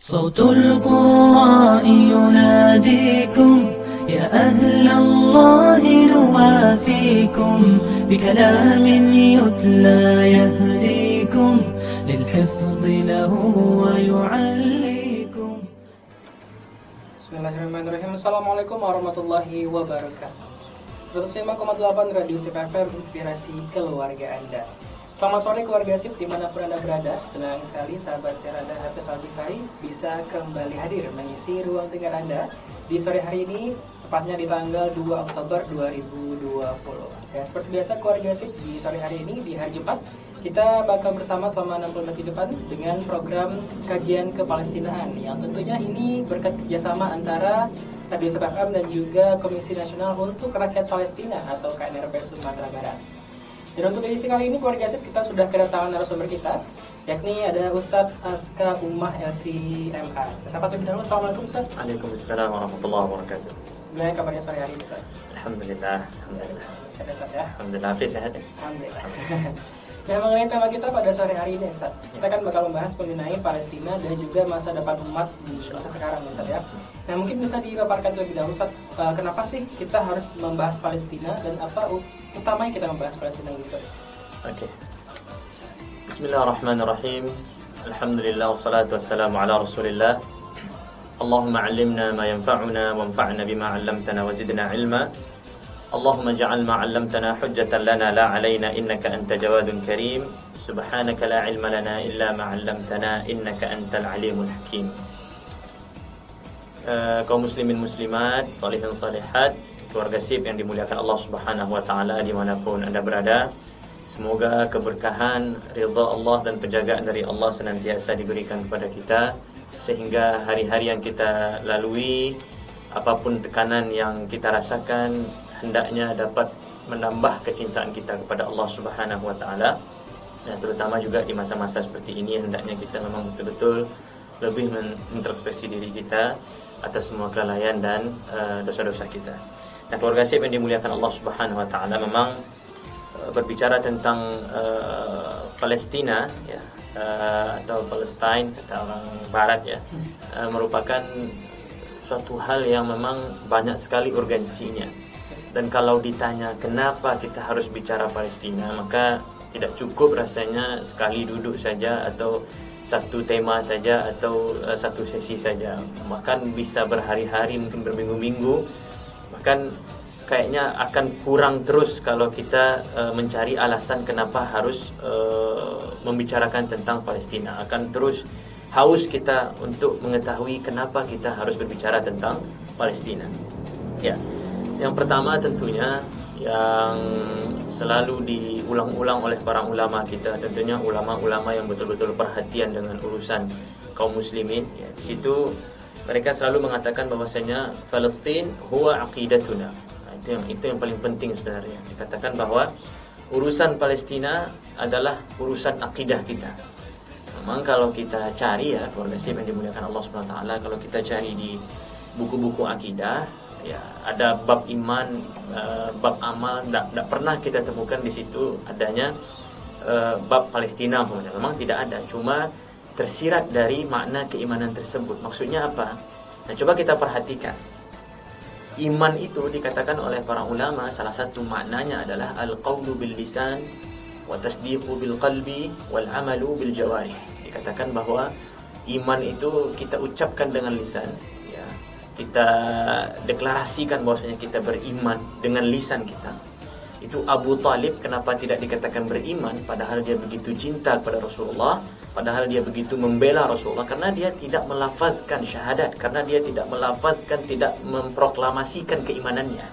صوت القراء يناديكم يا أهل الله نوافيكم بكلام يتلى يهديكم للحفظ له ويعليكم. Bismillahirrahmanirrahim. Assalamualaikum warahmatullahi wabarakatuh. 105,8 Radio SIP FM, inspirasi keluarga Anda. Selamat sore keluarga SIP dimanapun Anda berada. Senang sekali sahabat Serada Hafiz Al-Ghifari bisa kembali hadir mengisi ruang dengar Anda di sore hari ini, tepatnya di tanggal 2 Oktober 2020. Dan seperti biasa keluarga SIP, di sore hari ini, di hari Jumat, kita bakal bersama selama 60 menit ke depan dengan program kajian kepalestinaan yang tentunya ini berkat kerjasama antara Radio SIP FM dan juga Komisi Nasional untuk Rakyat Palestina atau KNRP Sumatera Barat. Dan untuk edisi kali ini keluarga SIP kita sudah kedatangan narasumber kita, yakni ada Ustadz Aska Ummah LC-MA. Sapa terlebih dahulu. Assalamualaikum Ustadz. Waalaikumsalam warahmatullahi wabarakatuh. Gimana kabarnya sore hari ini Ustadz? Alhamdulillah. Sehat-sehat ya? Alhamdulillah, Hafiz sehat ya? Alhamdulillah. Nah, mengenai tema kita pada sore hari ini Ustadz, kita kan bakal membahas mengenai Palestina dan juga masa depan umat di masa sekarang Ustadz ya. Nah, mungkin bisa dipaparkan terlebih dahulu Ustadz, kenapa sih kita harus membahas Palestina dan apa utamanya kita membahas Palestina gitu? Oke. Bismillahirrahmanirrahim. Alhamdulillah wassalatu wassalamu ala Rasulillah. Allahumma 'allimna ma yanfa'una wanfa'na bima 'allamtana wa zidna 'ilma. Allahumma ja'al ma 'allamtana hujjatan lana la 'alaina innaka anta jawadun karim. Subhanaka la 'ilma lana illa ma 'allamtana innaka antal 'alimul hakim. Kaum muslimin muslimat, salihin salihat, keluarga SIP yang dimuliakan Allah Subhanahu wa taala dimanapun Anda berada. Semoga keberkahan, ridha Allah dan penjagaan dari Allah senantiasa diberikan kepada kita, sehingga hari-hari yang kita lalui, apapun tekanan yang kita rasakan, hendaknya dapat menambah kecintaan kita kepada Allah Subhanahu wa taala. Dan terutama juga di masa-masa seperti ini, hendaknya kita memang betul-betul lebih mengintrospeksi diri kita atas semua kelalaian dan dosa-dosa kita. Nah, keluarga SIP yang dimuliakan Allah Subhanahu wa taala, memang berbicara tentang Palestina ya, atau Palestine kata orang barat ya, merupakan suatu hal yang memang banyak sekali urgensinya. Dan kalau ditanya kenapa kita harus bicara Palestina, maka tidak cukup rasanya sekali duduk saja atau satu tema saja atau satu sesi saja. Bahkan bisa berhari-hari, mungkin berminggu-minggu. Bahkan kayaknya akan kurang terus kalau kita mencari alasan kenapa harus membicarakan tentang Palestina. Akan terus haus kita untuk mengetahui kenapa kita harus berbicara tentang Palestina. Ya. Yang pertama tentunya yang selalu diulang-ulang oleh para ulama kita, tentunya ulama-ulama yang betul-betul perhatian dengan urusan kaum muslimin ya. Di situ mereka selalu mengatakan bahwasanya Palestin huwa aqidatuna. Itu yang paling penting sebenarnya. Dikatakan bahwa urusan Palestina adalah urusan akidah kita. Memang kalau kita cari ya keluarga SIP yang dimuliakan Allah Subhanahu wa taala, kalau kita cari di buku-buku akidah ya, ada bab iman, bab amal, tidak pernah kita temukan di situ adanya bab Palestina. Memang tidak ada, cuma tersirat dari makna keimanan tersebut. Maksudnya apa? Nah, coba kita perhatikan. Iman itu dikatakan oleh para ulama, salah satu maknanya adalah al-qawlu bil lisan wa tasdiqu bil qalbi wal amalu bil jawarih. Dikatakan bahwa iman itu kita ucapkan dengan lisan, kita deklarasikan bahwasanya kita beriman dengan lisan kita. Itu Abu Talib kenapa tidak dikatakan beriman padahal dia begitu cinta kepada Rasulullah, padahal dia begitu membela Rasulullah, karena dia tidak melafazkan syahadat, karena dia tidak melafazkan, tidak memproklamasikan keimanannya.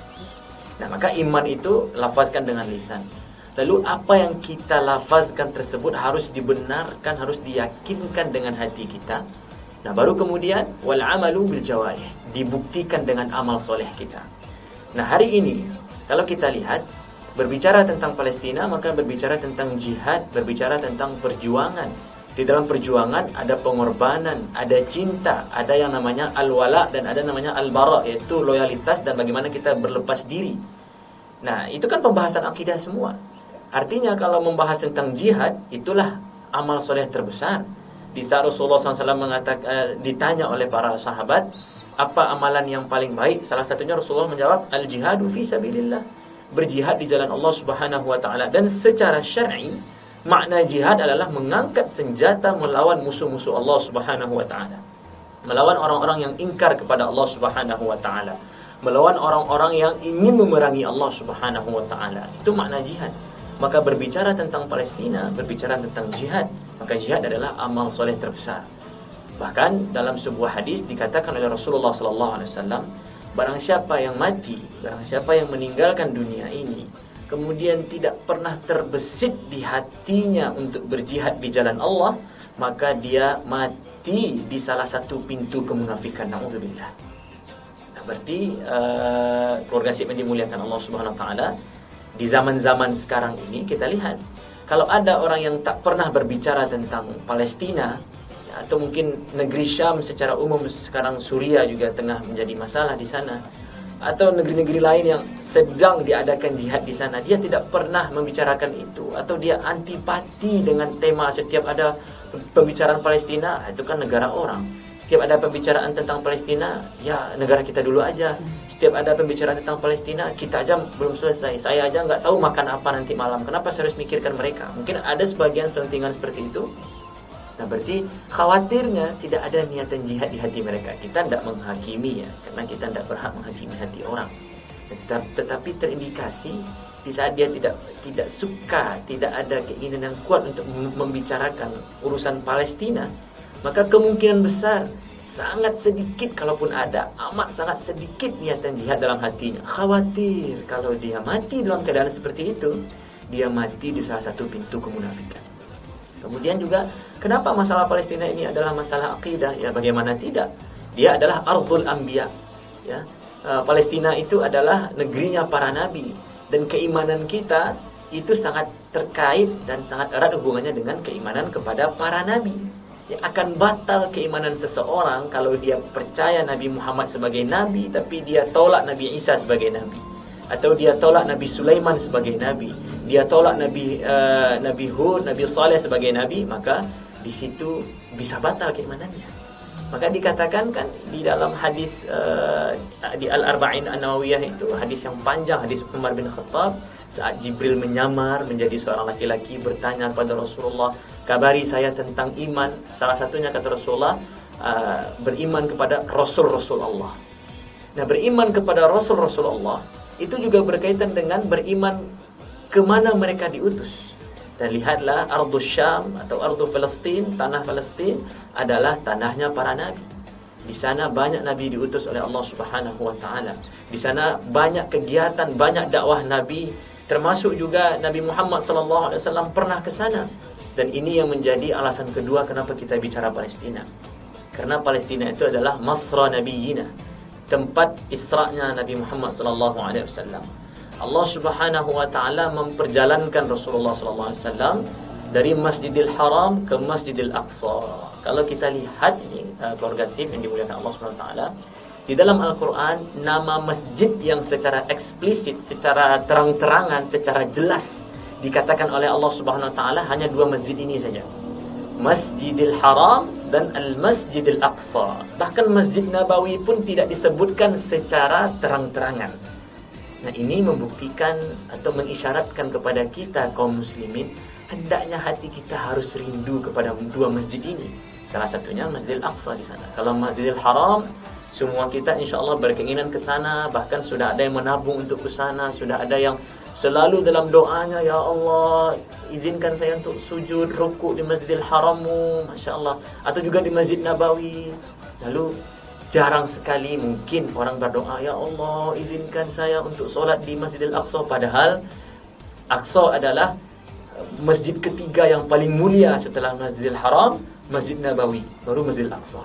Nah, maka iman itu lafazkan dengan lisan. Lalu apa yang kita lafazkan tersebut harus dibenarkan, harus diyakinkan dengan hati kita. Nah, baru kemudian wal amalu bil jawarih, dibuktikan dengan amal soleh kita. Nah, hari ini kalau kita lihat berbicara tentang Palestina, maka berbicara tentang jihad, berbicara tentang perjuangan. Di dalam perjuangan ada pengorbanan, ada cinta, ada yang namanya al-wala dan ada namanya al-bara, yaitu loyalitas dan bagaimana kita berlepas diri. Nah, itu kan pembahasan akidah semua. Artinya kalau membahas tentang jihad, itulah amal soleh terbesar. Di saat Rasulullah SAW ditanya oleh para sahabat, apa amalan yang paling baik? Salah satunya Rasulullah menjawab, al-jihadu fi sabilillah, berjihad di jalan Allah Subhanahu wa taala. Dan secara syar'i, makna jihad adalah mengangkat senjata melawan musuh-musuh Allah Subhanahu wa taala, melawan orang-orang yang ingkar kepada Allah Subhanahu wa taala, melawan orang-orang yang ingin memerangi Allah Subhanahu wa taala. Itu makna jihad. Maka berbicara tentang Palestina, berbicara tentang jihad, maka jihad adalah amal soleh terbesar. Bahkan dalam sebuah hadis dikatakan oleh Rasulullah SAW, barang siapa yang mati, barang siapa yang meninggalkan dunia ini, kemudian tidak pernah terbesit di hatinya untuk berjihad di jalan Allah, maka dia mati di salah satu pintu kemunafikan. Na'udzubillah. Nah, berarti keluarga sip yang dimuliakan Allah Subhanahu wa taala, di zaman-zaman sekarang ini kita lihat, kalau ada orang yang tak pernah berbicara tentang Palestina, atau mungkin negeri Syam secara umum, sekarang Suria juga tengah menjadi masalah di sana, atau negeri-negeri lain yang sedang diadakan jihad di sana, dia tidak pernah membicarakan itu, atau dia antipati dengan tema setiap ada pembicaraan Palestina, itu kan negara orang. Setiap ada pembicaraan tentang Palestina, ya negara kita dulu aja. Setiap ada pembicaraan tentang Palestina, kita aja belum selesai. Saya aja nggak tahu makan apa nanti malam. Kenapa saya harus mikirkan mereka? Mungkin ada sebagian selentingan seperti itu. Nah, berarti khawatirnya tidak ada niatan jihad di hati mereka. Kita tidak menghakimi ya, karena kita tidak berhak menghakimi hati orang. Tetapi terindikasi di saat dia tidak suka, tidak ada keinginan yang kuat untuk membicarakan urusan Palestina, maka kemungkinan besar sangat sedikit, kalaupun ada, amat sangat sedikit niatan jihad dalam hatinya. Khawatir kalau dia mati dalam keadaan seperti itu, dia mati di salah satu pintu kemunafikan. Kemudian juga, kenapa masalah Palestina ini adalah masalah akidah? Ya bagaimana tidak? Dia adalah ardhul anbiya. Ya, Palestina itu adalah negerinya para nabi, dan keimanan kita itu sangat terkait dan sangat erat hubungannya dengan keimanan kepada para nabi. Ya, akan batal keimanan seseorang kalau dia percaya Nabi Muhammad sebagai nabi, tapi dia tolak Nabi Isa sebagai nabi, atau dia tolak Nabi Sulaiman sebagai nabi, dia tolak Nabi Hud, Nabi Saleh sebagai nabi, maka di situ bisa batal keimanannya. Maka dikatakan kan di dalam hadis di Al-Arba'in An-Nawawiyah itu, hadis yang panjang, hadis Umar bin Khattab, saat Jibril menyamar menjadi seorang laki-laki bertanya kepada Rasulullah, kabari saya tentang iman. Salah satunya kata Rasulullah, beriman kepada Rasul-Rasul Allah. Nah, beriman kepada Rasul-Rasul Allah itu juga berkaitan dengan beriman kemana mereka diutus. Dan lihatlah Ardhus Syam atau Ardhus Palestin, tanah Palestin adalah tanahnya para nabi. Di sana banyak nabi diutus oleh Allah Subhanahu wa taala. Di sana banyak kegiatan, banyak dakwah nabi, termasuk juga Nabi Muhammad SAW pernah ke sana. Dan ini yang menjadi alasan kedua kenapa kita bicara Palestina. Karena Palestina itu adalah masra nabiyina, tempat Isra'nya Nabi Muhammad SAW. Allah Subhanahu wa taala memperjalankan Rasulullah SAW dari Masjidil Haram ke Masjidil Aqsa. Kalau kita lihat ini keluarga sip yang dimuliakan Allah Subhanahu wa taala, di dalam Al-Qur'an nama masjid yang secara eksplisit, secara terang-terangan, secara jelas dikatakan oleh Allah Subhanahu wa taala hanya dua masjid ini saja. Masjidil Haram dan Al-Masjidil Aqsa. Bahkan Masjid Nabawi pun tidak disebutkan secara terang-terangan. Nah, ini membuktikan atau mengisyaratkan kepada kita kaum muslimin, hendaknya hati kita harus rindu kepada dua masjid ini. Salah satunya Masjidil Aqsa di sana. Kalau Masjidil Haram, semua kita insyaAllah berkeinginan ke sana, bahkan sudah ada yang menabung untuk ke sana, sudah ada yang selalu dalam doanya, ya Allah, izinkan saya untuk sujud, rukuk di Masjidil Harammu, Masya Allah, atau juga di Masjid Nabawi. Lalu jarang sekali mungkin orang berdoa, ya Allah, izinkan saya untuk solat di Masjidil Aqsa. Padahal Aqsa adalah masjid ketiga yang paling mulia setelah Masjidil Haram, Masjid Nabawi, baru Masjidil Aqsa.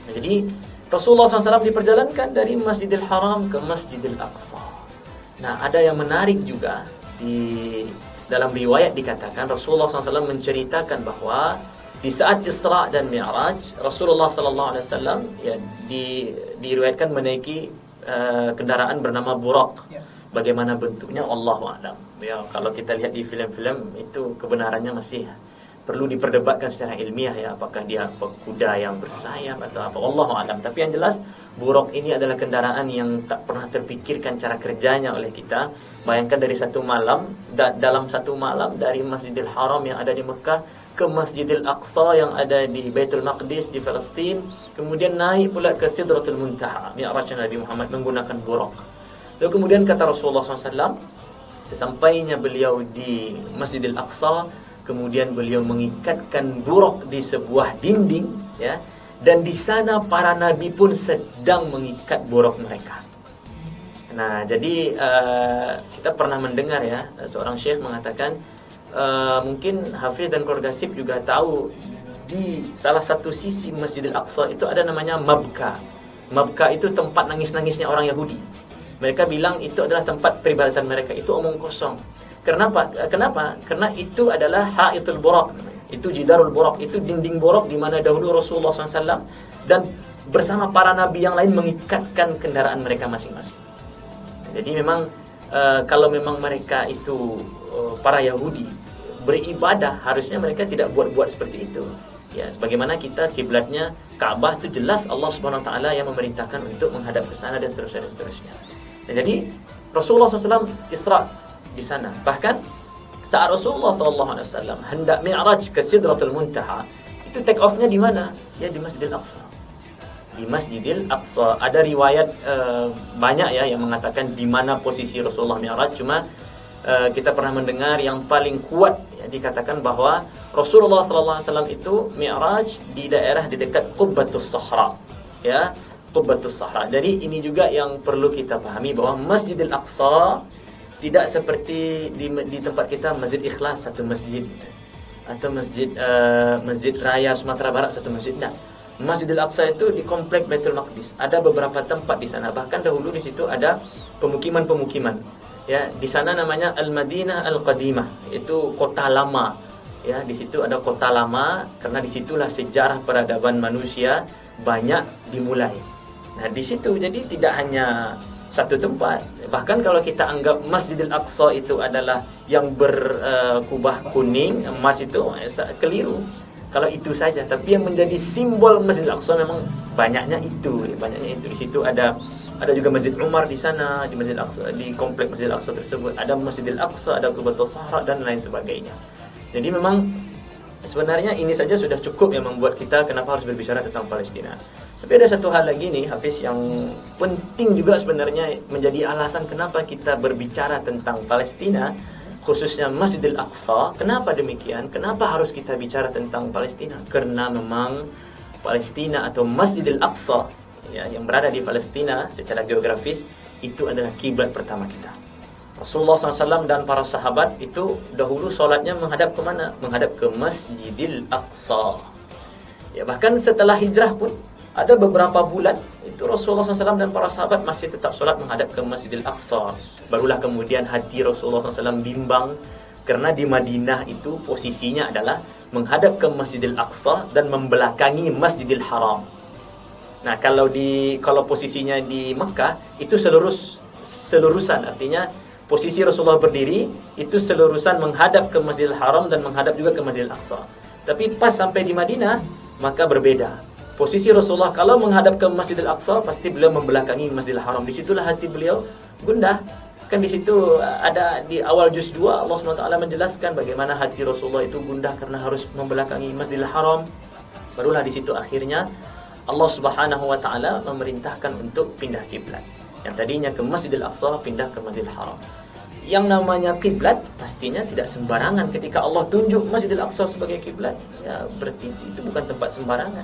Nah, jadi Rasulullah SAW diperjalankan dari Masjidil Haram ke Masjidil Aqsa. Nah, ada yang menarik juga, di dalam riwayat dikatakan Rasulullah SAW menceritakan bahwa di saat Isra dan Mi'raj, Rasulullah SAW ya, diriwayatkan menaiki kendaraan bernama Buraq. Ya. Bagaimana bentuknya Allahu a'lam. Ya, kalau kita lihat di film-film itu kebenarannya masih perlu diperdebatkan secara ilmiah ya, apakah dia kuda yang bersayap atau apa, wallahu alam. Tapi yang jelas buraq ini adalah kendaraan yang tak pernah terpikirkan cara kerjanya oleh kita. Bayangkan dari satu malam, dalam satu malam dari Masjidil Haram yang ada di Mekah ke Masjidil Aqsa yang ada di Baitul Maqdis di Palestin, kemudian naik pula ke Sidratul Muntaha, Mi'raj Nabi Muhammad menggunakan buraq. Lalu kemudian kata Rasulullah SAW, sesampainya beliau di Masjidil Aqsa, kemudian beliau mengikatkan buraq di sebuah dinding, ya, dan di sana para nabi pun sedang mengikat buraq mereka. Nah, jadi kita pernah mendengar ya, seorang syekh mengatakan, mungkin Hafiz dan keluarga SIP juga tahu, di salah satu sisi Masjidil Aqsa itu ada namanya Mabka. Mabka itu tempat nangis-nangisnya orang Yahudi. Mereka bilang itu adalah tempat peribadatan mereka, itu omong kosong. Kenapa? Karena itu adalah Haitul Buraq, itu Jidarul Buraq, itu dinding buraq di mana dahulu Rasulullah SAW dan bersama para nabi yang lain mengikatkan kendaraan mereka masing-masing. Jadi memang kalau memang mereka itu para Yahudi beribadah, harusnya mereka tidak buat-buat seperti itu. Ya, sebagaimana kita kiblatnya Ka'bah itu jelas Allah Subhanahu wa taala yang memerintahkan untuk menghadap ke sana dan seterusnya dan seterusnya. Nah, jadi Rasulullah SAW Isra di sana. Bahkan saat Rasulullah SAW hendak mi'raj ke Sidratul Muntaha, itu take off-nya di mana? Ya di Masjidil Aqsa. Di Masjidil Aqsa ada riwayat banyak ya yang mengatakan di mana posisi Rasulullah mi'raj. Cuma kita pernah mendengar yang paling kuat ya, dikatakan bahwa Rasulullah SAW itu mi'raj di daerah di dekat Qubbatus Sahra, ya, Qubbatus Sahra. Jadi ini juga yang perlu kita pahami, bahwa Masjidil Aqsa tidak seperti di tempat kita Masjid Ikhlas satu masjid, atau Masjid Raya Sumatera Barat satu masjid. Tidak. Masjidil Aqsa itu di komplek Baitul Maqdis. Ada beberapa tempat di sana. Bahkan dahulu di situ ada pemukiman-pemukiman. Ya, di sana namanya Al-Madinah Al-Qadimah, itu kota lama. Ya, di situ ada kota lama karena disitulah sejarah peradaban manusia banyak dimulai. Nah, di situ jadi tidak hanya satu tempat. Bahkan kalau kita anggap Masjidil Aqsa itu adalah yang berkubah kuning, emas, itu keliru. Kalau itu saja, tapi yang menjadi simbol Masjidil Aqsa memang banyaknya itu. Di situ ada juga Masjid Umar di sana, di Masjidil Aqsa, di komplek Masjidil Aqsa tersebut ada Masjidil Aqsa, ada Qubbatus Sahra dan lain sebagainya. Jadi memang sebenarnya ini saja sudah cukup yang membuat kita kenapa harus berbicara tentang Palestina. Tapi ada satu hal lagi nih Hafiz yang penting juga sebenarnya menjadi alasan kenapa kita berbicara tentang Palestina, khususnya Masjidil Aqsa. Kenapa demikian? Kenapa harus kita bicara tentang Palestina? Karena memang Palestina atau Masjidil Aqsa ya, yang berada di Palestina secara geografis itu adalah kiblat pertama kita. Rasulullah SAW dan para sahabat itu dahulu sholatnya menghadap ke mana? Menghadap ke Masjidil Aqsa. Ya, bahkan setelah hijrah pun ada beberapa bulan itu Rasulullah SAW dan para sahabat masih tetap sholat menghadap ke Masjidil Aqsa. Barulah kemudian hati Rasulullah SAW bimbang, karena di Madinah itu posisinya adalah menghadap ke Masjidil Aqsa dan membelakangi Masjidil Haram. Nah, kalau posisinya di Mekah itu selurusan, artinya posisi Rasulullah berdiri itu selurusan menghadap ke Masjidil Haram dan menghadap juga ke Masjidil Aqsa. Tapi pas sampai di Madinah maka berbeda. Posisi Rasulullah kalau menghadap ke Masjidil Aqsa pasti beliau membelakangi Masjidil Haram. Disitulah hati beliau gundah. Kan di situ ada di awal juz 2 Allah SWT menjelaskan bagaimana hati Rasulullah itu gundah karena harus membelakangi Masjidil Haram. Barulah di situ akhirnya Allah Subhanahu wa taala memerintahkan untuk pindah kiblat. Yang tadinya ke Masjidil Aqsa pindah ke Masjidil Haram. Yang namanya kiblat pastinya tidak sembarangan. Ketika Allah tunjuk Masjidil Aqsa sebagai kiblat, ya berarti itu bukan tempat sembarangan.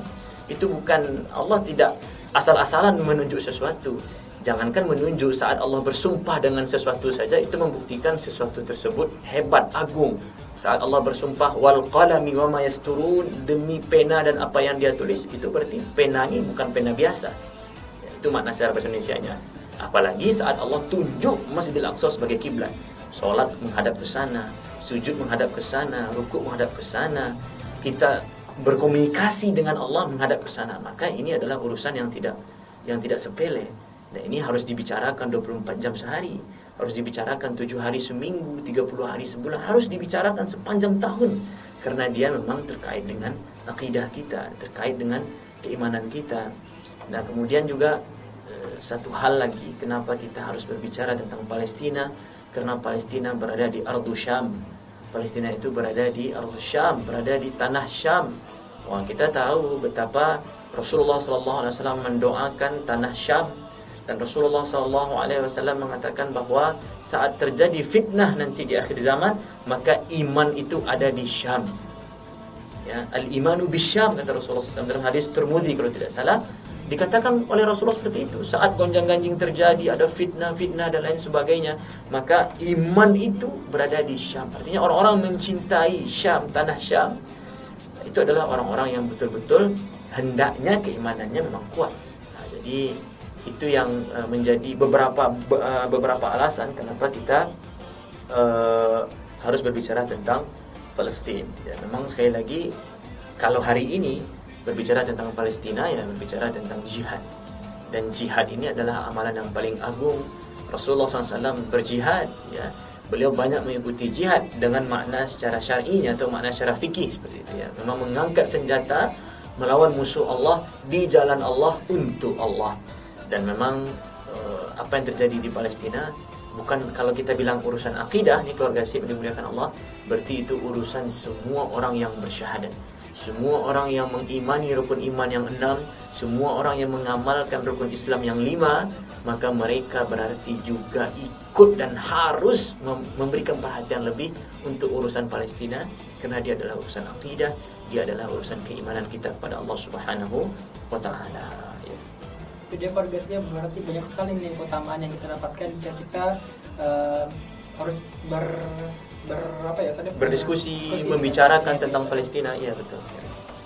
Itu bukan, Allah tidak asal-asalan menunjuk sesuatu. Jangankan menunjuk, saat Allah bersumpah dengan sesuatu saja itu membuktikan sesuatu tersebut hebat, agung. Saat Allah bersumpah wal qalami wama yasturun, demi pena dan apa yang dia tulis, itu berarti pena ini bukan pena biasa. Ya, itu makna secara bahasa Indonesianya. Apalagi saat Allah tunjuk Masjidil Aqsa sebagai kiblat. Salat menghadap ke sana, sujud menghadap ke sana, rukuk menghadap ke sana. Kita berkomunikasi dengan Allah menghadap ke sana. Maka ini adalah urusan yang tidak sepele. Dan ini harus dibicarakan 24 jam sehari, harus dibicarakan 7 hari seminggu, 30 hari sebulan, harus dibicarakan sepanjang tahun. karena dia memang terkait dengan akidah kita, terkait dengan keimanan kita. Nah, kemudian juga satu hal lagi, kenapa kita harus berbicara tentang Palestina? Karena Palestina berada di Ardhu Syam. Palestina itu berada di Ardhu Syam, berada di tanah Syam. Wah, kita tahu betapa Rasulullah SAW mendoakan tanah Syam, dan Rasulullah SAW mengatakan bahwa saat terjadi fitnah nanti di akhir zaman, maka iman itu ada di Syam. Ya, al-imanu bisyam, kata Rasulullah SAW dalam hadis Tirmidzi kalau tidak salah. Dikatakan oleh Rasulullah seperti itu. Saat gonjang-ganjing terjadi, ada fitnah-fitnah dan lain sebagainya, maka iman itu berada di Syam. Artinya orang-orang mencintai Syam, tanah Syam. Itu adalah orang-orang yang betul-betul hendaknya keimanannya memang kuat. Nah, jadi itu yang menjadi beberapa alasan kenapa kita harus berbicara tentang Palestina. Ya, memang sekali lagi, kalau hari ini berbicara tentang Palestina, ya berbicara tentang jihad. Dan jihad ini adalah amalan yang paling agung. Rasulullah SAW berjihad, ya. Beliau banyak mengikuti jihad dengan makna secara syar'inya atau makna secara fikih seperti itu, ya. Memang mengangkat senjata melawan musuh Allah di jalan Allah untuk Allah. Dan memang apa yang terjadi di Palestina bukan, kalau kita bilang urusan akidah, ini keluarga sih dimuliakan Allah, berarti itu urusan semua orang yang bersyahadat, semua orang yang mengimani rukun iman yang 6, semua orang yang mengamalkan rukun Islam yang 5, maka mereka berarti juga ikut dan harus memberikan perhatian lebih untuk urusan Palestina, karena dia adalah urusan akidah, dia adalah urusan keimanan kita kepada Allah Subhanahu wa taala. Itu dia keluarganya, berarti banyak sekali nih keutamaan yang kita dapatkan jika kita harus berdiskusi, membicarakan tentang Palestina. Iya, betul.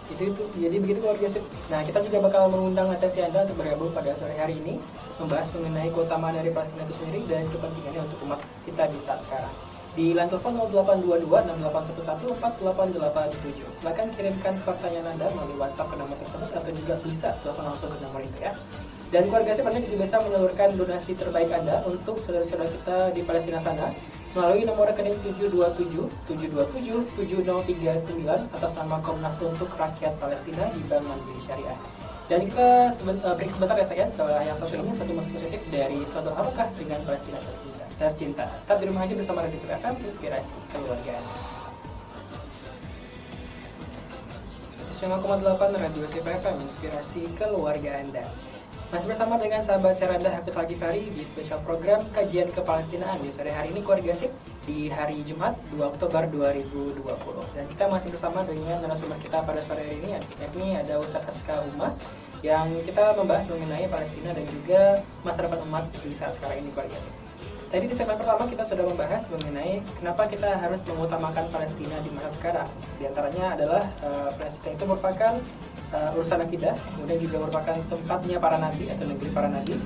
Itu jadi begitu keluarga sip. Nah, kita juga bakal mengundang atensi Anda untuk bergabung pada sore hari ini, membahas mengenai keutamaan dari Palestina itu sendiri dan kepentingannya untuk umat kita di saat sekarang. Di line telepon 0822-6811-4887. Silakan kirimkan pertanyaan Anda melalui WhatsApp ke nomor tersebut, atau juga bisa telepon langsung ke nomor itu, ya. Dan keluarga saya juga bisa menyalurkan donasi terbaik Anda untuk saudara-saudara kita di Palestina sana melalui nomor rekening 727-727-7039 atas nama Komnas untuk Rakyat Palestina di Bank Mandiri Syariah. Dan kita break sebentar ya saya, setelah yang satu ini satu musik positif dari suatu harokah dengan Palestina tercinta. Tetap di rumah aja bersama Radio FM, inspirasi keluarga. 9,8 Radio FM, inspirasi keluarga Anda. Masih bersama dengan sahabat Seranda Hafiz Al-Ghifari di spesial program Kajian Kepalestinaan di sore hari ini, keluarga sip, di hari Jumat 2 Oktober 2020. Dan kita masih bersama dengan narasumber kita pada sore hari ini, yakni ada Ustaz Aska Umar, yang kita membahas mengenai Palestina dan juga masa depan umat di saat sekarang ini, keluarga sip. Tadi di segmen pertama kita sudah membahas mengenai kenapa kita harus mengutamakan Palestina di masa sekarang. Di antaranya adalah Palestina itu merupakan urusan akidah, kemudian juga merupakan tempatnya para nabi atau negeri para nabi,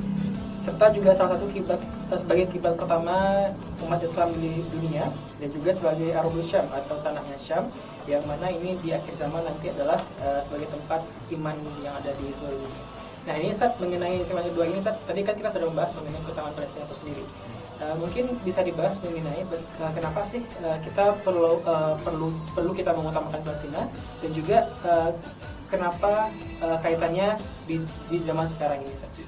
serta juga salah satu kiblat sebagai kiblat pertama umat Islam di dunia, dan juga sebagai Ardhu Syam atau tanahnya Syam, yang mana ini di akhir zaman nanti adalah sebagai tempat iman yang ada di seluruh dunia. Nah, ini Ustaz, mengenai segmen kedua ini Ustaz, tadi kan kita sudah membahas mengenai keutamaan Palestina itu sendiri. Mungkin bisa dibahas mengenai kenapa sih kita perlu kita mengutamakan Palestina, dan juga kenapa kaitannya di zaman sekarang ini, Ustaz.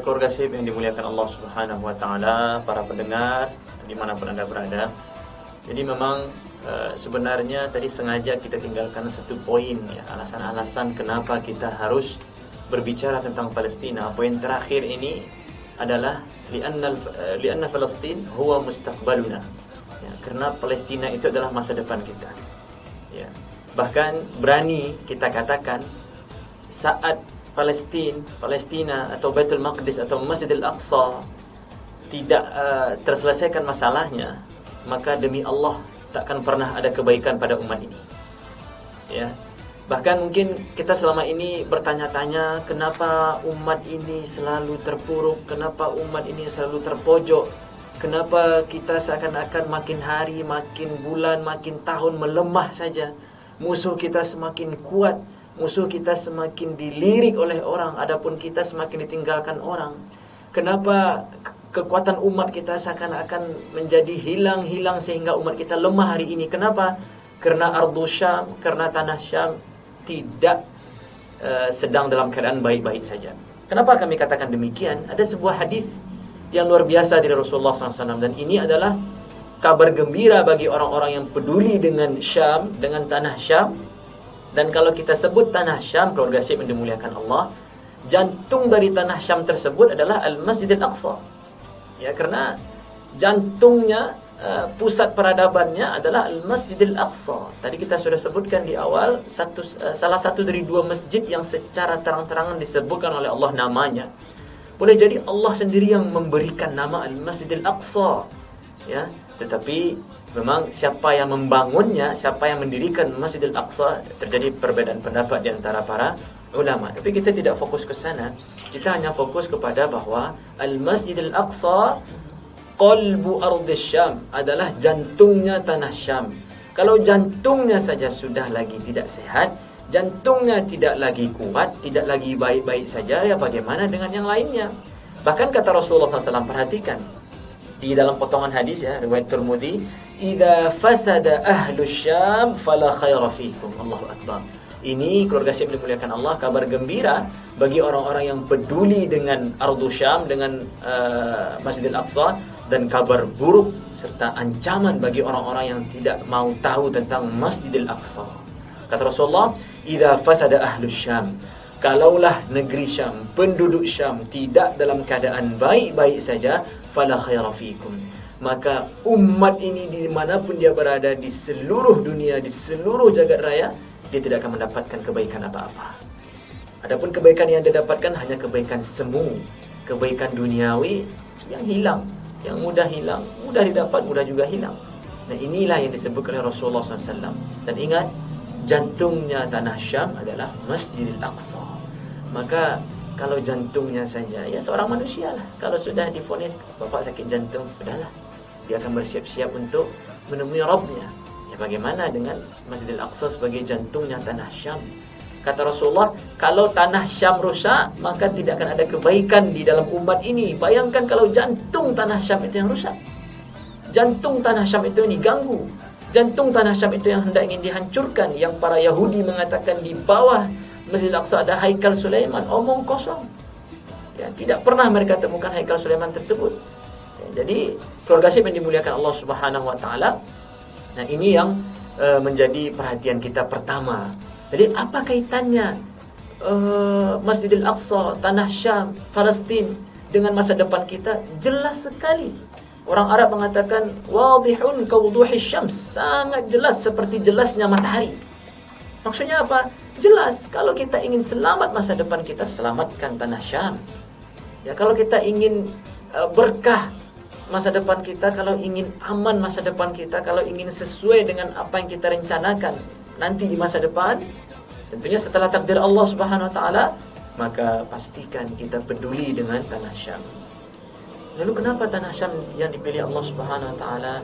Keluarga sip yang dimuliakan Allah Subhanahu wa taala, para pendengar dimanapun Anda berada. Jadi memang sebenarnya tadi sengaja kita tinggalkan satu poin, ya, alasan-alasan kenapa kita harus berbicara tentang Palestina. Poin terakhir ini adalah lianna Palestin huwa mustaqbaluna. Ya, karena Palestina itu adalah masa depan kita. Ya. Bahkan berani kita katakan saat Palestina atau Baitul Maqdis atau Masjidil Aqsa tidak terselesaikan masalahnya, maka demi Allah takkan pernah ada kebaikan pada umat ini. Ya. Bahkan mungkin kita selama ini bertanya-tanya, kenapa umat ini selalu terpuruk, kenapa umat ini selalu terpojok, kenapa kita seakan-akan makin hari, makin bulan, makin tahun melemah saja. Musuh kita semakin kuat, musuh kita semakin dilirik oleh orang, adapun kita semakin ditinggalkan orang. Kenapa kekuatan umat kita seakan-akan menjadi hilang sehingga umat kita lemah hari ini. Kenapa? Karena ardu Syam, karena tanah Syam tidak sedang dalam keadaan baik-baik saja. Kenapa kami katakan demikian? Ada sebuah hadis yang luar biasa dari Rasulullah SAW, dan ini adalah kabar gembira bagi orang-orang yang peduli dengan Syam, dengan tanah Syam. Dan kalau kita sebut tanah Syam, keluarga Syekh yang dimuliakan Allah, jantung dari tanah Syam tersebut adalah Al-Masjid Al-Aqsa. Ya, karena jantungnya, pusat peradabannya adalah Al-Masjid Al-Aqsa. Tadi kita sudah sebutkan di awal, salah satu dari dua masjid yang secara terang-terangan disebutkan oleh Allah namanya. Boleh jadi Allah sendiri yang memberikan nama Al-Masjid Al-Aqsa, ya. Tetapi memang siapa yang membangunnya, siapa yang mendirikan Masjid Al-Aqsa, terjadi perbedaan pendapat di antara para ulama. Tapi kita tidak fokus ke sana. Kita hanya fokus kepada bahwa Al-Masjid Al-Aqsa qalbu ardh Syam, adalah jantungnya tanah Syam. Kalau jantungnya saja sudah lagi tidak sehat, jantungnya tidak lagi kuat, tidak lagi baik-baik saja, ya bagaimana dengan yang lainnya? Bahkan kata Rasulullah SAW, perhatikan di dalam potongan hadis, ya, riwayat Tirmidzi, "Idza fasada ahlu Syam fala khaira fikum." Allahu akbar. Ini keluarga Syekh dimuliakan Allah, kabar gembira bagi orang-orang yang peduli dengan ardu Syam, dengan Masjidil Aqsa, dan kabar buruk serta ancaman bagi orang-orang yang tidak mau tahu tentang Masjidil Aqsa. Kata Rasulullah, "Idza fasada ahlu Syam." Kalaulah negeri Syam, penduduk Syam tidak dalam keadaan baik-baik saja, fala khaira fikum. Maka umat ini dimanapun dia berada di seluruh dunia, di seluruh jagat raya, dia tidak akan mendapatkan kebaikan apa-apa. Adapun kebaikan yang dia dapatkan hanya kebaikan semu, kebaikan duniawi yang hilang, yang mudah hilang, mudah didapat, mudah juga hilang. Nah, inilah yang disebut oleh Rasulullah SAW. Dan ingat, jantungnya tanah Syam adalah Masjidil Aqsa. Maka kalau jantungnya saja, ya seorang manusia lah, kalau sudah divonis bapak sakit jantung, sudahlah, dia akan bersiap-siap untuk menemui Rabbnya. Ya, bagaimana dengan Masjidil Aqsa sebagai jantungnya tanah Syam? Kata Rasulullah, kalau tanah Syam rusak, maka tidak akan ada kebaikan di dalam umat ini. Bayangkan kalau jantung tanah Syam itu yang rusak, jantung tanah Syam itu yang diganggu, jantung tanah Syam itu yang hendak ingin dihancurkan, yang para Yahudi mengatakan di bawah Masjidil Aqsa ada Haikal Sulaiman. Omong kosong, ya, tidak pernah mereka temukan Haikal Sulaiman tersebut. Ya, jadi keluarga Syekh yang dimuliakan Allah Subhanahu wa taala, nah ini yang menjadi perhatian kita pertama. Jadi apa kaitannya Masjidil Aqsa, tanah Syam, Palestin dengan masa depan kita? Jelas sekali. Orang Arab mengatakan wadihun kawuduhi syams, sangat jelas seperti jelasnya matahari. Maksudnya apa? Jelas. Kalau kita ingin selamat masa depan kita, selamatkan tanah Syam. Ya, kalau kita ingin berkah masa depan kita, kalau ingin aman masa depan kita, kalau ingin sesuai dengan apa yang kita rencanakan nanti di masa depan, tentunya setelah takdir Allah Subhanahu wa taala, maka pastikan kita peduli dengan tanah Syam. Lalu kenapa tanah Syam yang dipilih Allah Subhanahu wa taala?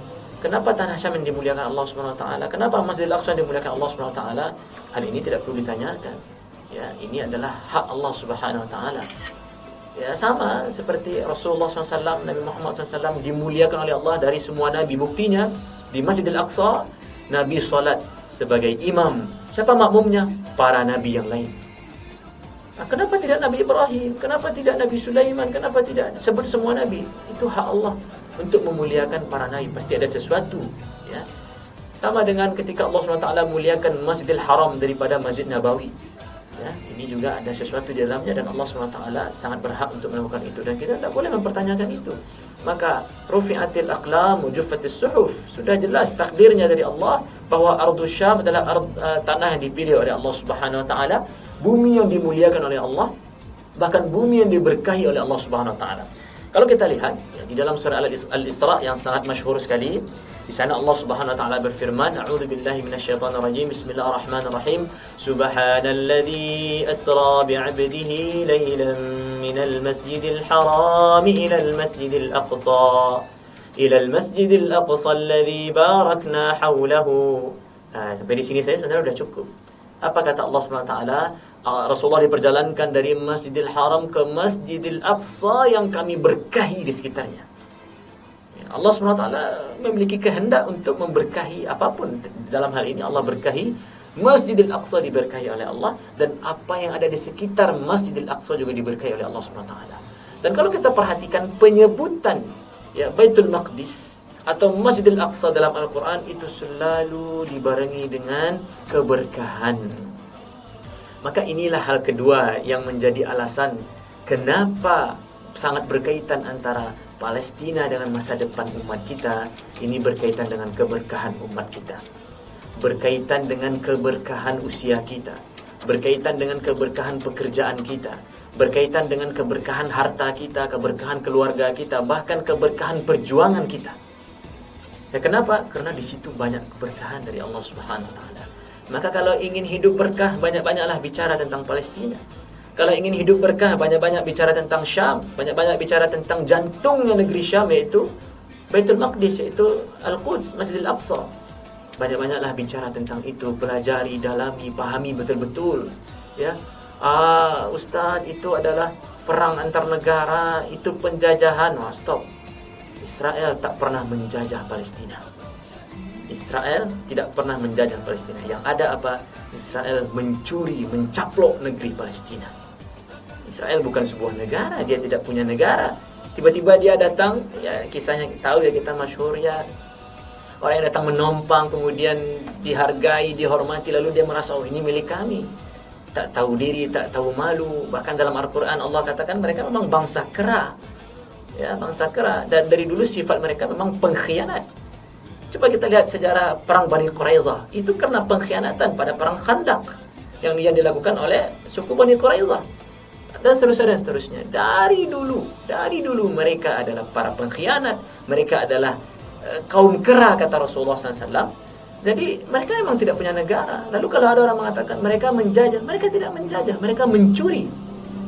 Kenapa tanah Syam yang dimuliakan Allah Subhanahu wa taala? Kenapa Masjidil Aqsa yang dimuliakan Allah Subhanahu wa taala? Hal ini tidak perlu ditanyakan. Ya, ini adalah hak Allah Subhanahu wa taala. Ya, sama seperti Rasulullah SAW, Nabi Muhammad SAW dimuliakan oleh Allah dari semua nabi. Buktinya di Masjidil Aqsa Nabi salat sebagai imam. Siapa makmumnya? Para nabi yang lain. Nah, kenapa tidak Nabi Ibrahim? Kenapa tidak Nabi Sulaiman? Kenapa tidak sebut semua nabi? Itu hak Allah untuk memuliakan para nabi. Pasti ada sesuatu, ya. Sama dengan ketika Allah SWT muliakan Masjidil Haram daripada Masjid Nabawi. Ya, ini juga ada sesuatu di dalamnya dan Allah SWT sangat berhak untuk melakukan itu, dan kita tidak boleh mempertanyakan itu. Maka rufi'atil aqlam wa juffatis suhuf, sudah jelas takdirnya dari Allah bahwa ardu Syam adalah tanah yang dipilih oleh Allah Subhanahu wa taala, bumi yang dimuliakan oleh Allah, bahkan bumi yang diberkahi oleh Allah Subhanahu wa taala. Kalau kita lihat ya, di dalam surah Al-Isra yang sangat masyhur sekali, di sana Allah Subhanahu wa taala berfirman, A'udzu billahi minasyaitonir rajim. Bismillahirrahmanirrahim. Subhanalladzi asra bi'abdihi lailan minal masjidil haram ilal masjidil aqsa. Ilal masjidil aqsa alladzi barakna haulahu. Sampai di sini saya sebenarnya sudah cukup. Apa kata Allah Subhanahu wa taala? Rasulullah diperjalankan dari Masjidil Haram ke Masjidil Aqsa yang kami berkahi di sekitarnya. Allah SWT memiliki kehendak untuk memberkahi apapun. Dalam hal ini Allah berkahi Masjidil Aqsa, diberkahi oleh Allah, dan apa yang ada di sekitar Masjidil Aqsa juga diberkahi oleh Allah SWT. Dan kalau kita perhatikan penyebutan Baitul Maqdis atau Masjidil Aqsa dalam Al-Quran itu selalu dibarengi dengan keberkahan. Maka inilah hal kedua yang menjadi alasan kenapa sangat berkaitan antara Palestina dengan masa depan umat kita. Ini berkaitan dengan keberkahan umat kita, berkaitan dengan keberkahan usia kita, berkaitan dengan keberkahan pekerjaan kita, berkaitan dengan keberkahan harta kita, keberkahan keluarga kita, bahkan keberkahan perjuangan kita. Ya, kenapa? Karena di situ banyak keberkahan dari Allah Subhanahu wa taala. Maka kalau ingin hidup berkah, banyak-banyaklah bicara tentang Palestina. Kalau ingin hidup berkah, banyak-banyak bicara tentang Syam, banyak-banyak bicara tentang jantungnya negeri Syam, yaitu Baitul Maqdis, yaitu Al-Quds, Masjidil Aqsa. Banyak-banyaklah bicara tentang itu, pelajari, dalami, pahami betul-betul. Ya, Ustaz, itu adalah perang antar negara, itu penjajahan. Stop. Israel tak pernah menjajah Palestina. Israel tidak pernah menjajah Palestina. Yang ada apa? Israel mencuri, mencaplok negeri Palestina. Israel bukan sebuah negara, dia tidak punya negara. Tiba-tiba dia datang, ya kisahnya tahu ya, kita masyhur ya. Orang yang datang menompang, kemudian dihargai, dihormati, lalu dia merasa, oh ini milik kami. Tak tahu diri, tak tahu malu. Bahkan dalam Al-Quran Allah katakan mereka memang bangsa kera. Ya, bangsa kera. Dan dari dulu sifat mereka memang pengkhianat. Coba kita lihat sejarah perang Bani Quraidah. Itu karena pengkhianatan pada perang Khandaq yang dilakukan oleh suku Bani Quraidah. Dan seterusnya. Dari dulu mereka adalah para pengkhianat. Mereka adalah kaum kera, kata Rasulullah SAW. Jadi mereka memang tidak punya negara. Lalu kalau ada orang mengatakan mereka menjajah, mereka tidak menjajah, mereka mencuri.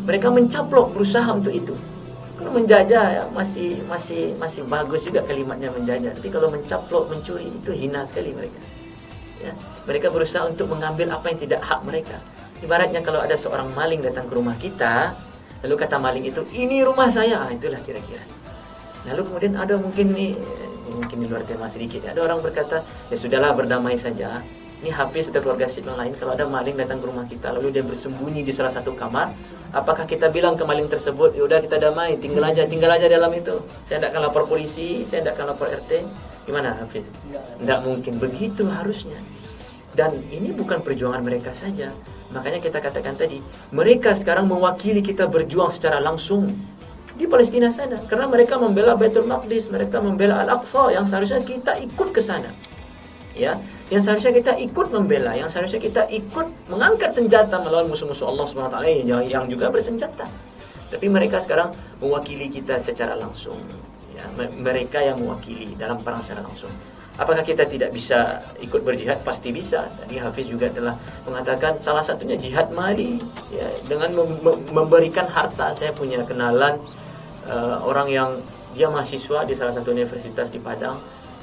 Mereka mencaplok, berusaha untuk itu. Kalau menjajah ya, masih bagus juga kalimatnya menjajah. Tapi kalau mencaplok, mencuri, itu hina sekali mereka. Ya, mereka berusaha untuk mengambil apa yang tidak hak mereka. Ibaratnya kalau ada seorang maling datang ke rumah kita, lalu kata maling itu, ini rumah saya. Itulah kira-kira. Lalu kemudian ada mungkin di luar tema sedikit ya. Ada orang berkata, ya sudahlah, berdamai saja. Ini Hafiz atau keluarga sip yang lain, kalau ada maling datang ke rumah kita lalu dia bersembunyi di salah satu kamar, apakah kita bilang ke maling tersebut, ya udah kita damai, tinggal aja dalam itu. Saya tidak akan lapor polisi, saya tidak akan lapor RT. Gimana Hafiz? Tidak mungkin. Begitu harusnya. Dan ini bukan perjuangan mereka saja. Makanya kita katakan tadi, mereka sekarang mewakili kita berjuang secara langsung di Palestina sana, karena mereka membela Baitul Maqdis, mereka membela Al-Aqsa, yang seharusnya kita ikut ke sana. Ya, yang seharusnya kita ikut membela, yang seharusnya kita ikut mengangkat senjata melawan musuh-musuh Allah SWT yang juga bersenjata. Tapi mereka sekarang mewakili kita secara langsung. Ya, mereka yang mewakili dalam perang secara langsung. Apakah kita tidak bisa ikut berjihad? Pasti bisa. Tadi Hafiz juga telah mengatakan salah satunya jihad mali, ya, dengan memberikan harta. Saya punya kenalan orang yang dia mahasiswa di salah satu universitas di Padang.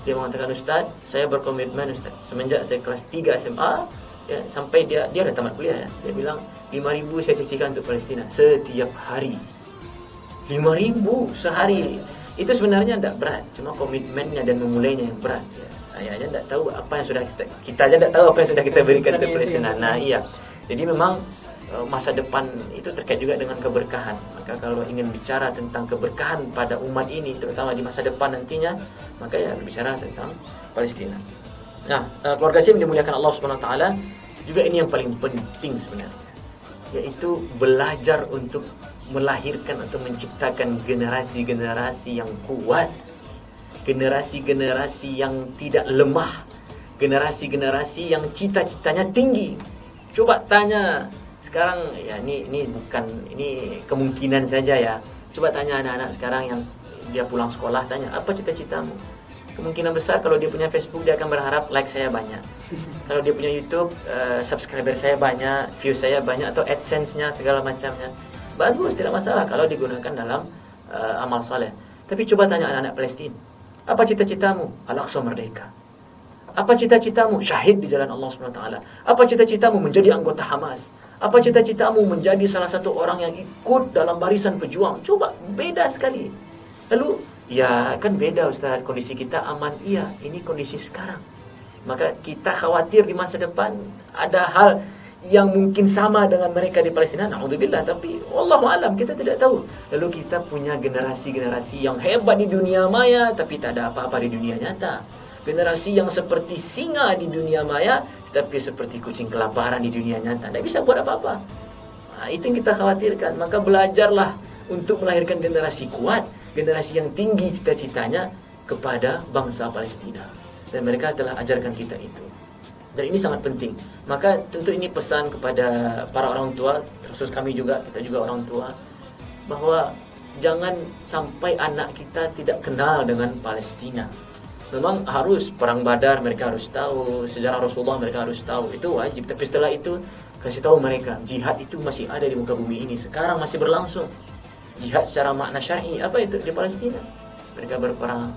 Dia mengatakan, Ustaz, saya berkomitmen Ustaz, semenjak saya kelas 3 SMA ya, sampai dia dah tamat kuliah ya. Dia bilang 5.000 saya sisihkan untuk Palestina setiap hari. 5.000 sehari. Itu sebenarnya tidak berat, cuma komitmennya dan memulainya yang berat ya. Saya aja tidak tahu apa yang sudah kita aja tidak tahu apa yang sudah kita berikan untuk Palestina. Nah, iya. Jadi memang masa depan itu terkait juga dengan keberkahan. Maka kalau ingin bicara tentang keberkahan pada umat ini, terutama di masa depan nantinya, maka ya berbicara tentang Palestina. Nah, keluarga SIM dimuliakan Allah Subhanahu wa taala, juga ini yang paling penting sebenarnya, yaitu belajar untuk melahirkan atau menciptakan generasi-generasi yang kuat, generasi-generasi yang tidak lemah, generasi-generasi yang cita-citanya tinggi. Coba tanya sekarang ya, ini bukan, ini kemungkinan saja ya. Coba tanya anak-anak sekarang yang dia pulang sekolah, tanya apa cita-citamu. Kemungkinan besar kalau dia punya Facebook dia akan berharap like saya banyak. Kalau dia punya YouTube, subscriber saya banyak, view saya banyak, atau AdSense-nya segala macamnya. Bagus, tidak masalah kalau digunakan dalam amal saleh. Tapi coba tanya anak-anak Palestina, apa cita-citamu? Al-Aqsa merdeka. Apa cita-citamu? Syahid di jalan Allah SWT. Apa cita-citamu? Menjadi anggota Hamas. Apa cita-citamu menjadi salah satu orang yang ikut dalam barisan pejuang? Coba, beda sekali. Lalu, ya kan beda Ustaz, kondisi kita aman, iya, ini kondisi sekarang. Maka kita khawatir di masa depan ada hal yang mungkin sama dengan mereka di Palestina, na'udzubillah, tapi wallahu alam, kita tidak tahu. Lalu kita punya generasi-generasi yang hebat di dunia maya, tapi tak ada apa-apa di dunia nyata. Generasi yang seperti singa di dunia maya, tapi seperti kucing kelaparan di dunia nyata, tidak bisa buat apa-apa. Nah, itu yang kita khawatirkan. Maka belajarlah untuk melahirkan generasi kuat, generasi yang tinggi cita-citanya kepada bangsa Palestina. Dan mereka telah ajarkan kita itu. Dan ini sangat penting. Maka tentu ini pesan kepada para orang tua, terkhusus kami juga, kita juga orang tua, bahwa jangan sampai anak kita tidak kenal dengan Palestina. Memang harus perang Badar mereka harus tahu, sejarah Rasulullah mereka harus tahu, itu wajib. Tapi setelah itu kasih tahu mereka, jihad itu masih ada di muka bumi ini, sekarang masih berlangsung. Jihad secara makna syar'i, apa itu di Palestina? Mereka berperang,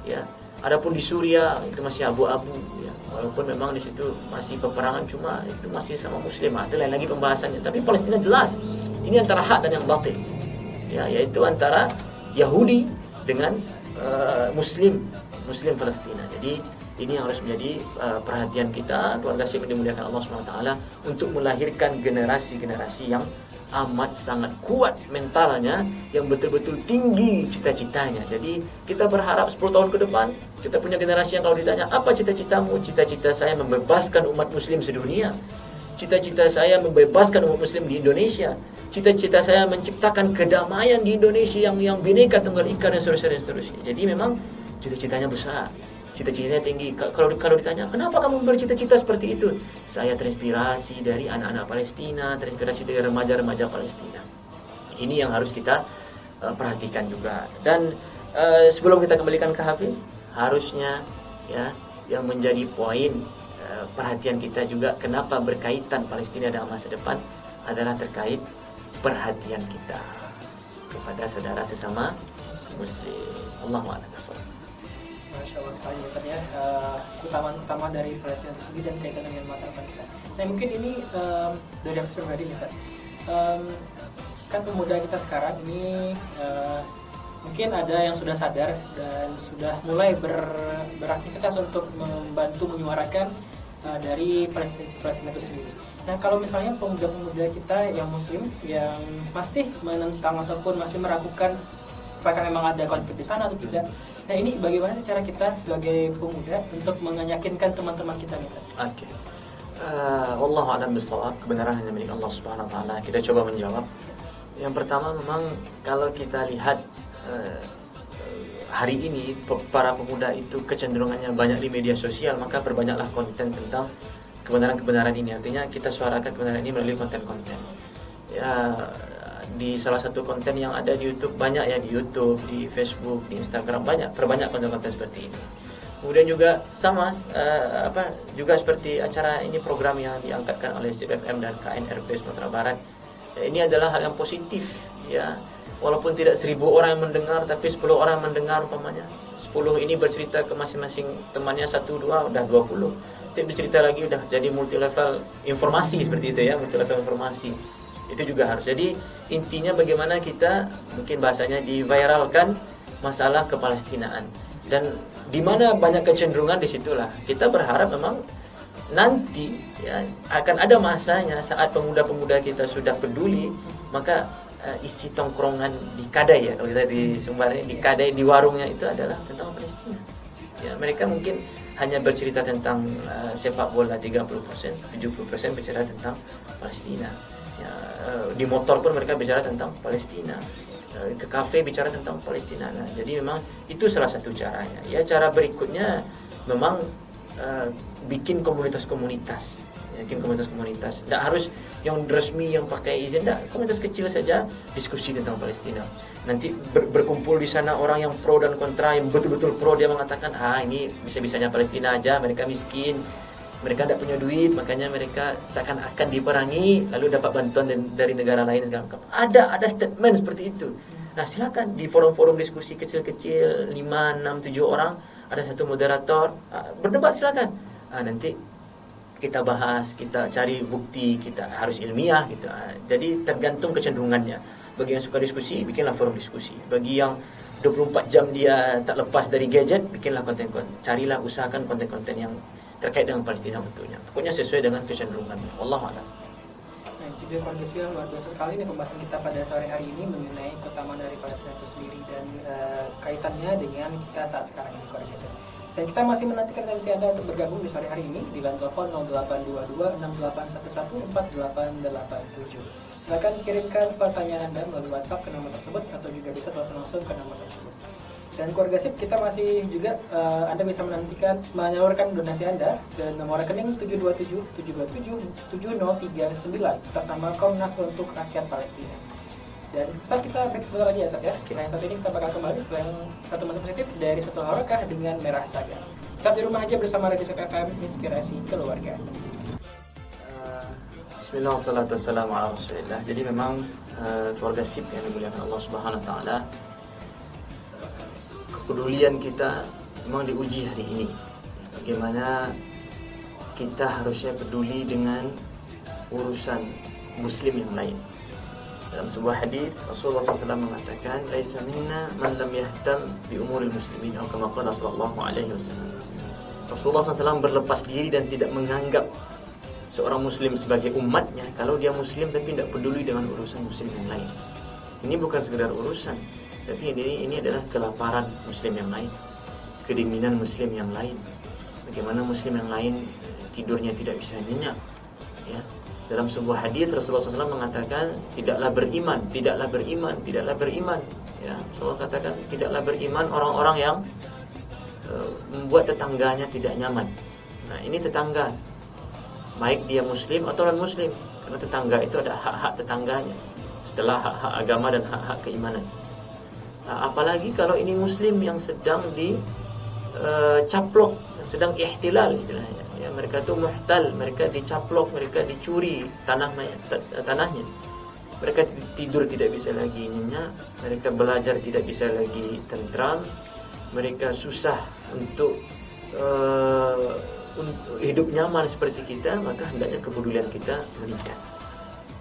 ya. Adapun di Suriah itu masih abu-abu, ya. Walaupun memang di situ masih peperangan, cuma itu masih sama Muslim. Itu lain lagi pembahasannya. Tapi Palestina jelas, ini antara hak dan yang batil, ya, yaitu antara Yahudi dengan Muslim Palestina. Jadi ini yang harus menjadi perhatian kita, keluarga yang dimuliakan Allah SWT, untuk melahirkan generasi-generasi yang amat sangat kuat mentalnya, yang betul-betul tinggi cita-citanya. Jadi kita berharap 10 tahun ke depan kita punya generasi yang kalau ditanya, apa cita-citamu? Cita-cita saya membebaskan umat muslim sedunia. Cita-cita saya membebaskan umat muslim di Indonesia. Cita-cita saya menciptakan kedamaian di Indonesia yang bineka tunggal ika dan seterusnya. Jadi memang cita-citanya besar, cita-citanya tinggi. Kalau ditanya, kenapa kamu bercita-cita seperti itu? Saya terinspirasi dari anak-anak Palestina, terinspirasi dari remaja-remaja Palestina. Ini yang harus kita perhatikan juga. Dan sebelum kita kembalikan ke Hafiz, harusnya ya yang menjadi poin perhatian kita juga, kenapa berkaitan Palestina dalam masa depan, adalah terkait perhatian kita kepada saudara sesama Muslim. Allahu a'lam. Masya Allah sekali Ustaz ya, keutamaan dari Palestina itu sendiri dan kaitan dengan masyarakat kita. Nah mungkin ini dari aku pribadi Ustaz, kan pemuda kita sekarang ini mungkin ada yang sudah sadar dan sudah mulai beraktivitas untuk membantu menyuarakan dari Palestina itu sendiri. Nah kalau misalnya pemuda-pemuda kita yang Muslim yang masih menentang ataupun masih meragukan apakah memang ada konflik di sana atau tidak. Nah ini bagaimana cara kita sebagai pemuda untuk meyakinkan teman-teman kita nih Ustaz? Oke. Wallahu a'lam bishawab. Kebenaran hanya milik Allah Subhanahu wa taala. Kita coba menjawab. Yang pertama, memang kalau kita lihat hari ini para pemuda itu kecenderungannya banyak di media sosial, maka perbanyaklah konten tentang kebenaran-kebenaran ini. Artinya kita suarakan kebenaran ini melalui konten-konten. Ya, di salah satu konten yang ada di YouTube, banyak ya, di YouTube, di Facebook, di Instagram, perbanyak konten-konten seperti ini. Kemudian juga sama juga seperti acara ini, program yang diangkatkan oleh SIP-FM dan KNRP Sumatera Barat. Ya, ini adalah hal yang positif ya. Walaupun tidak 1000 orang yang mendengar, tapi 10 orang yang mendengar umpamanya. 10 ini bercerita ke masing-masing temannya 1-2, udah 20. Tidak bercerita lagi udah jadi multi level informasi seperti itu ya, multi level informasi. Itu juga harus. Jadi intinya bagaimana kita, mungkin bahasanya, diviralkan masalah kepalestinaan. Dan di mana banyak kecenderungan, disitulah kita berharap memang nanti ya akan ada masanya saat pemuda-pemuda kita sudah peduli, maka isi tongkrongan di kadai ya, kalau kita di Sumbar ini, di kadai, di warungnya itu adalah tentang Palestina. Ya, mereka mungkin hanya bercerita tentang sepak bola 30%, 70% bicara tentang Palestina. Ya, di motor pun mereka bicara tentang Palestina. Ke kafe bicara tentang Palestina. Nah, jadi memang itu salah satu caranya. Ya, cara berikutnya memang bikin komunitas-komunitas. Bikin komunitas-komunitas. Tidak harus yang resmi yang pakai izin, tidak. Komunitas kecil saja diskusi tentang Palestina. Nanti berkumpul di sana orang yang pro dan kontra. Yang betul-betul pro, dia mengatakan, ini bisa-bisanya Palestina aja, mereka miskin, mereka tidak punya duit, makanya mereka seakan-akan diperangi, lalu dapat bantuan dari negara lain segala macam. Ada statement seperti itu. Nah, silakan di forum-forum diskusi kecil-kecil, 5, 6, 7 orang, ada satu moderator, berdebat silakan. Nanti kita bahas, kita cari bukti, kita harus ilmiah gitu. Jadi tergantung kecenderungannya. Bagi yang suka diskusi, bikinlah forum diskusi. Bagi yang 24 jam dia tak lepas dari gadget, bikinlah konten-konten. Carilah, usahakan konten-konten yang terkait dengan Palestina untuknya. Pokoknya sesuai dengan kecenderungannya. Wallahu a'lam. Nah, itu dia keluarga yang luar biasa sekali nih pembahasan kita pada sore hari ini mengenai keutamaan dari Palestina itu sendiri dan kaitannya dengan kita saat sekarang ini keluarga. Dan kita masih menantikan dari Anda untuk bergabung di sore hari ini di line telepon 0822 6811 4887. Silakan kirimkan pertanyaan Anda melalui WhatsApp ke nomor tersebut atau juga bisa telepon langsung ke nomor tersebut. Dan keluarga SIP, kita masih juga Anda bisa menyalurkan donasi Anda ke nomor rekening 727 atas nama Komnas untuk Rakyat Palestina. Dan saat kita break sebentar lagi ya Sat ya. Nah, saat ini kita bakal kembali setelah satu masa positif dari Suatu Harakah dengan Merah Saga. Tetap di rumah aja bersama Radio Sip FM, Inspirasi Keluarga. Bismillah, wassalatu wassalamu ala rasulillah. Jadi memang keluarga SIP yang dimuliakan Allah Subhanahu wa taala, kepedulian kita memang diuji hari ini. Bagaimana kita harusnya peduli dengan urusan muslim yang lain. Dalam sebuah hadis Rasulullah SAW mengatakan, "Laisa minna man lam yahtam bi umuril muslimin," atau kama qala sallallahu alaihi wasallam. Rasulullah SAW berlepas diri dan tidak menganggap seorang muslim sebagai umatnya kalau dia muslim tapi tidak peduli dengan urusan muslim yang lain. Ini bukan sekedar urusan, tapi ini adalah kelaparan muslim yang lain, kedinginan muslim yang lain. Bagaimana muslim yang lain tidurnya tidak bisa nyenyak, ya. Dalam sebuah hadis Rasulullah SAW mengatakan, tidaklah beriman. Ya, Rasulullah katakan tidaklah beriman orang-orang yang membuat tetangganya tidak nyaman. Nah, ini tetangga, baik dia muslim atau non muslim, karena tetangga itu ada hak-hak tetangganya setelah hak-hak agama dan hak-hak keimanan. Nah, apalagi kalau ini muslim yang sedang dicaplok, sedang ihtilal istilahnya. Ya, mereka itu muhtal, mereka dicaplok, mereka dicuri tanahnya. Mereka tidur tidak bisa lagi nyenyak, mereka belajar tidak bisa lagi tentram, mereka susah untuk hidup nyaman seperti kita, maka hendaknya kepedulian kita meningkat.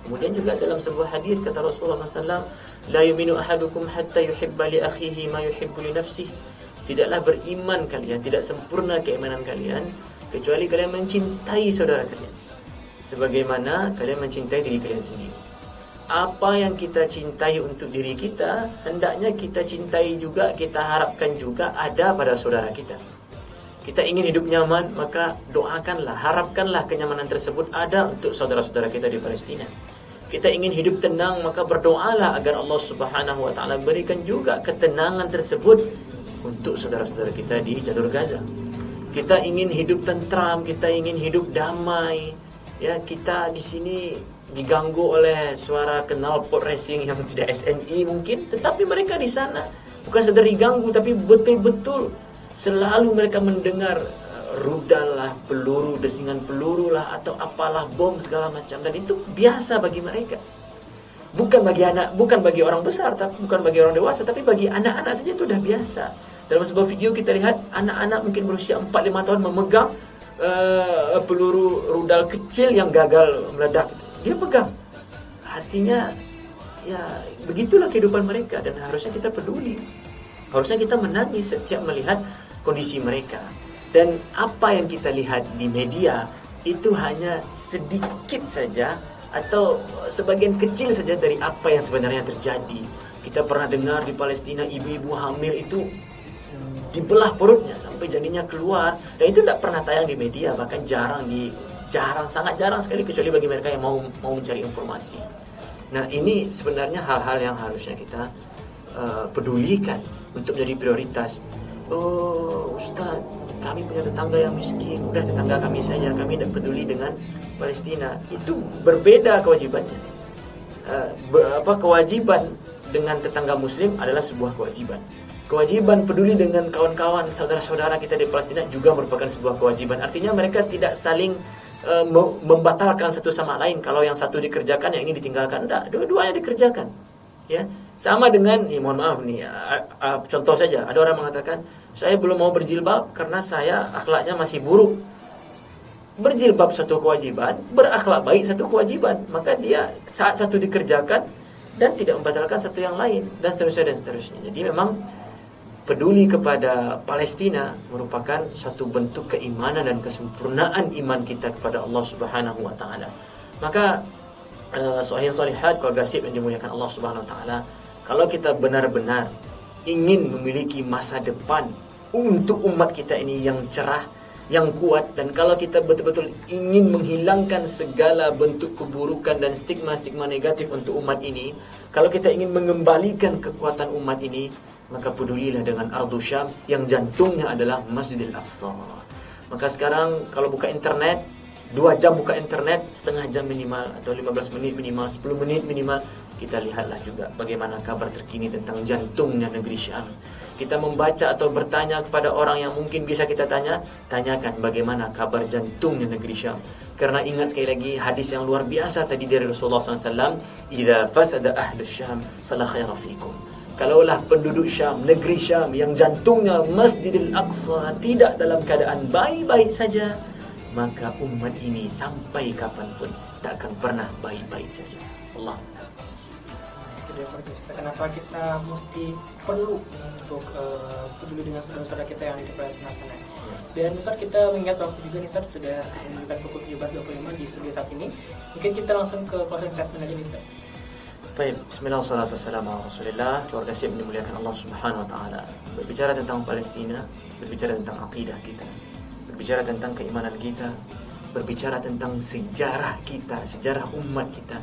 Kemudian juga dalam sebuah hadis kata Rasulullah SAW, "La yu'minu ahadukum hatta yuhibba li akhihi ma yuhibbu li nafsihi." Tidaklah beriman kalian, tidak sempurna keimanan kalian kecuali kalian mencintai saudara kalian sebagaimana kalian mencintai diri kalian sendiri. Apa yang kita cintai untuk diri kita, hendaknya kita cintai juga, kita harapkan juga ada pada saudara kita. Kita ingin hidup nyaman, maka doakanlah, harapkanlah kenyamanan tersebut ada untuk saudara-saudara kita di Palestina. Kita ingin hidup tenang, maka berdoalah agar Allah Subhanahu wa taala berikan juga ketenangan tersebut untuk saudara-saudara kita di jalur Gaza. Kita ingin hidup tentram, kita ingin hidup damai. Ya, kita di sini diganggu oleh suara knalpot racing yang tidak SNI mungkin, tetapi mereka di sana bukan sekedar diganggu, tapi betul-betul selalu mereka mendengar rudal lah, peluru, desingan peluru lah, atau apalah, bom segala macam, dan itu biasa bagi mereka. Bukan bagi orang besar, tapi bukan bagi orang dewasa, tapi bagi anak-anak saja itu sudah biasa. Dalam sebuah video kita lihat anak-anak mungkin berusia 4-5 tahun memegang peluru rudal kecil yang gagal meledak. Dia pegang. Artinya ya begitulah kehidupan mereka, dan harusnya kita peduli. Harusnya kita menangis setiap melihat kondisi mereka. Dan apa yang kita lihat di media itu hanya sedikit saja atau sebagian kecil saja dari apa yang sebenarnya terjadi. Kita pernah dengar di Palestina ibu-ibu hamil itu dibelah perutnya sampai janinnya keluar, dan itu tidak pernah tayang di media, bahkan sangat jarang sekali, kecuali bagi mereka yang mau mencari informasi. Nah, ini sebenarnya hal-hal yang harusnya kita pedulikan untuk menjadi prioritas. Oh, Ustaz, kami punya tetangga yang miskin, udah tetangga kami saja, kami tidak peduli dengan Palestina. Itu berbeda kewajibannya. Kewajiban dengan tetangga muslim adalah sebuah kewajiban. Kewajiban peduli dengan kawan-kawan, saudara-saudara kita di Palestina juga merupakan sebuah kewajiban. Artinya mereka tidak saling membatalkan satu sama lain. Kalau yang satu dikerjakan, yang ini ditinggalkan. Tidak, dua-duanya dikerjakan. Ya, sama dengan, mohon maaf nih, contoh saja, ada orang mengatakan, saya belum mau berjilbab karena saya akhlaknya masih buruk. berjilbab satu kewajiban, berakhlak baik satu kewajiban, maka dia saat satu dikerjakan dan tidak membatalkan satu yang lain, dan seterusnya dan seterusnya. Jadi memang peduli kepada Palestina merupakan suatu bentuk keimanan dan kesempurnaan iman kita kepada Allah Subhanahu wa taala. Maka salihin-salihat keluarga SIP yang dimuliakan Allah Subhanahu wa taala, kalau kita benar-benar ingin memiliki masa depan untuk umat kita ini yang cerah, yang kuat, dan kalau kita betul-betul ingin menghilangkan segala bentuk keburukan dan stigma-stigma negatif untuk umat ini, kalau kita ingin mengembalikan kekuatan umat ini, maka pedulilah dengan Ardu Syam yang jantungnya adalah Masjidil Aqsa. Maka sekarang kalau buka internet, 2 jam buka internet, setengah jam minimal, atau 15 menit minimal, 10 menit minimal, kita lihatlah juga bagaimana kabar terkini tentang jantungnya negeri Syam. Kita membaca atau bertanya kepada orang yang mungkin bisa kita tanyakan bagaimana kabar jantungnya negeri Syam. Karena ingat sekali lagi hadis yang luar biasa tadi dari Rasulullah SAW, "Idza fasada ahlus Syam fala khaira fikum." Kalaulah penduduk Syam, negeri Syam yang jantungnya Masjidil Aqsa tidak dalam keadaan baik-baik saja, maka umat ini sampai kapanpun tak akan pernah baik-baik saja. Allah. Kenapa kita mesti perlu untuk peduli dengan saudara-saudara kita yang di Palestina sana. Dan Ustaz, kita mengingat waktu juga nih Ustaz, sudah menunjukkan pukul 17.25 di studio saat ini. Mungkin kita langsung ke closing statement aja nih Ustaz. Baik, bismillah, salatu wassalamu ala rasulillah. Keluarga SIP dimuliakan Allah Subhanahu wa taala. Berbicara tentang Palestina, berbicara tentang akidah kita, berbicara tentang keimanan kita, berbicara tentang sejarah kita, sejarah umat kita,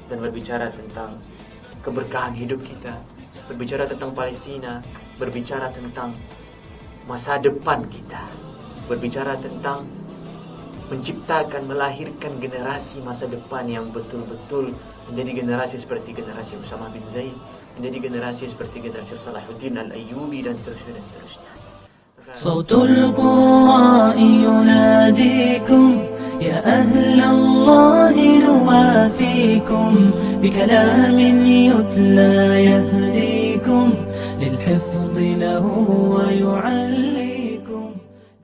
dan berbicara tentang keberkahan hidup kita, berbicara tentang Palestina, berbicara tentang masa depan kita, berbicara tentang menciptakan, melahirkan generasi masa depan yang betul-betul menjadi generasi seperti generasi Usama bin Zaid, menjadi generasi seperti generasi Salahuddin Al-Ayyubi, dan seterusnya dan seterusnya. صوت القراء يناديكم يا أهل الله نوافيكم بكلام يتلى يهديكم للحفظ له ويعلم